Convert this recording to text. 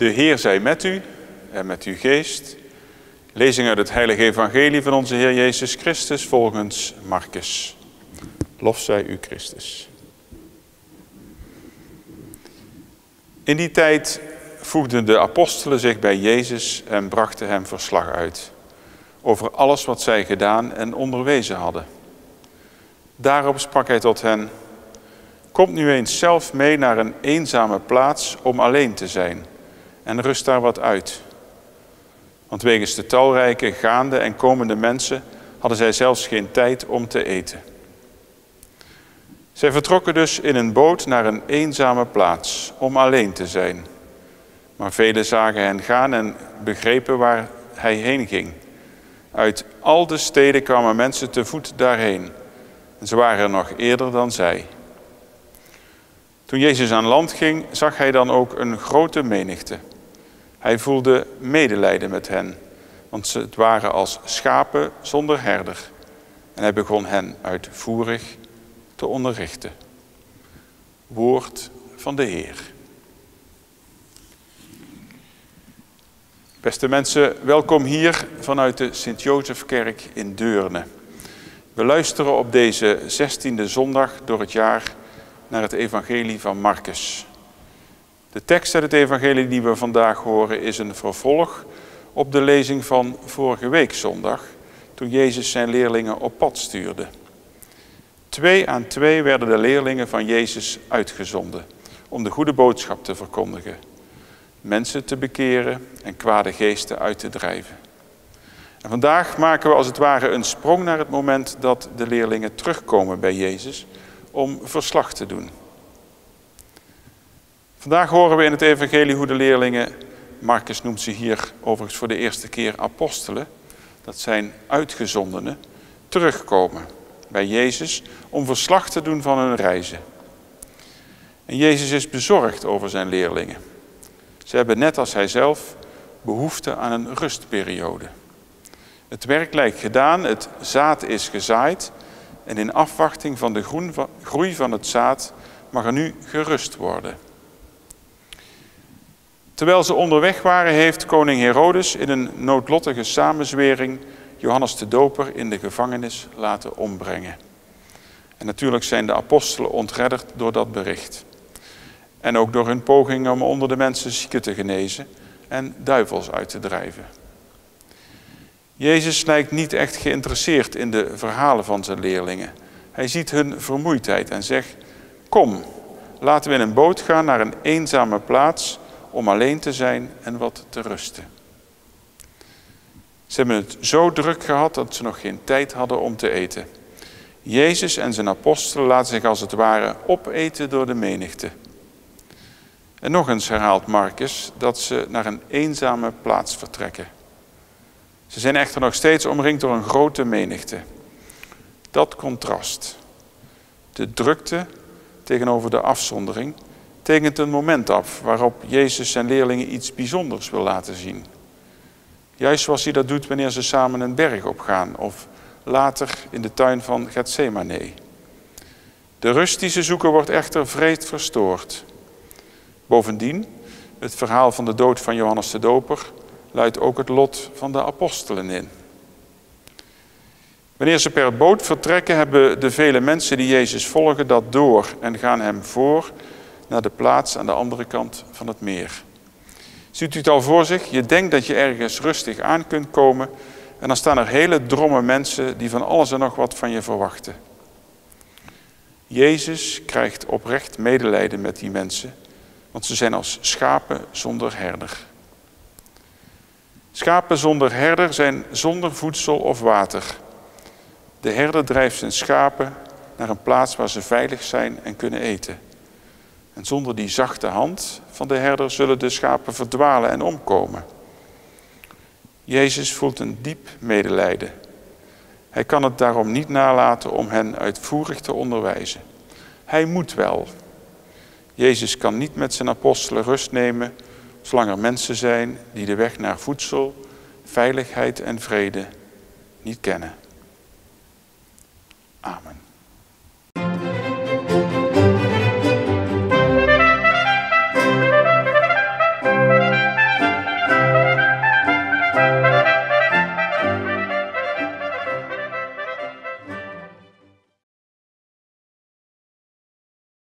De Heer zij met u en met uw geest. Lezing uit het heilige evangelie van onze Heer Jezus Christus volgens Marcus. Lof zij u Christus. In die tijd voegden de apostelen zich bij Jezus en brachten hem verslag uit over alles wat zij gedaan en onderwezen hadden. Daarop sprak hij tot hen: Komt nu eens zelf mee naar een eenzame plaats om alleen te zijn en rust daar wat uit. Want wegens de talrijke gaande en komende mensen hadden zij zelfs geen tijd om te eten. Zij vertrokken dus in een boot naar een eenzame plaats om alleen te zijn. Maar velen zagen hen gaan en begrepen waar hij heen ging. Uit al de steden kwamen mensen te voet daarheen. En ze waren er nog eerder dan zij. Toen Jezus aan land ging, zag hij dan ook een grote menigte. Hij voelde medelijden met hen, want ze waren als schapen zonder herder. En hij begon hen uitvoerig te onderrichten. Woord van de Heer. Beste mensen, welkom hier vanuit de Sint-Jozefkerk in Deurne. We luisteren op deze 16e zondag door het jaar naar het evangelie van Marcus. De tekst uit het evangelie die we vandaag horen is een vervolg op de lezing van vorige week zondag, toen Jezus zijn leerlingen op pad stuurde. 2 aan 2 werden de leerlingen van Jezus uitgezonden om de goede boodschap te verkondigen, mensen te bekeren en kwade geesten uit te drijven. En vandaag maken we als het ware een sprong naar het moment dat de leerlingen terugkomen bij Jezus om verslag te doen. Vandaag horen we in het evangelie hoe de leerlingen, Marcus noemt ze hier overigens voor de eerste keer apostelen, dat zijn uitgezondenen, terugkomen bij Jezus om verslag te doen van hun reizen. En Jezus is bezorgd over zijn leerlingen. Ze hebben net als hij zelf behoefte aan een rustperiode. Het werk lijkt gedaan, het zaad is gezaaid en in afwachting van de groei van het zaad mag er nu gerust worden. Terwijl ze onderweg waren, heeft koning Herodes in een noodlottige samenzwering Johannes de Doper in de gevangenis laten ombrengen. En natuurlijk zijn de apostelen ontredderd door dat bericht. En ook door hun pogingen om onder de mensen zieken te genezen en duivels uit te drijven. Jezus lijkt niet echt geïnteresseerd in de verhalen van zijn leerlingen. Hij ziet hun vermoeidheid en zegt: Kom, laten we in een boot gaan naar een eenzame plaats om alleen te zijn en wat te rusten. Ze hebben het zo druk gehad dat ze nog geen tijd hadden om te eten. Jezus en zijn apostelen laten zich als het ware opeten door de menigte. En nog eens herhaalt Marcus dat ze naar een eenzame plaats vertrekken. Ze zijn echter nog steeds omringd door een grote menigte. Dat contrast, de drukte tegenover de afzondering, tekent een moment af waarop Jezus zijn leerlingen iets bijzonders wil laten zien. Juist zoals hij dat doet wanneer ze samen een berg opgaan of later in de tuin van Getsemane. De rust die ze zoeken wordt echter wreed verstoord. Bovendien, het verhaal van de dood van Johannes de Doper luidt ook het lot van de apostelen in. Wanneer ze per boot vertrekken, hebben de vele mensen die Jezus volgen dat door en gaan hem voor naar de plaats aan de andere kant van het meer. Ziet u het al voor zich? Je denkt dat je ergens rustig aan kunt komen en dan staan er hele drommen mensen die van alles en nog wat van je verwachten. Jezus krijgt oprecht medelijden met die mensen, want ze zijn als schapen zonder herder. Schapen zonder herder zijn zonder voedsel of water. De herder drijft zijn schapen naar een plaats waar ze veilig zijn en kunnen eten. En zonder die zachte hand van de herder zullen de schapen verdwalen en omkomen. Jezus voelt een diep medelijden. Hij kan het daarom niet nalaten om hen uitvoerig te onderwijzen. Hij moet wel. Jezus kan niet met zijn apostelen rust nemen zolang er mensen zijn die de weg naar voedsel, veiligheid en vrede niet kennen.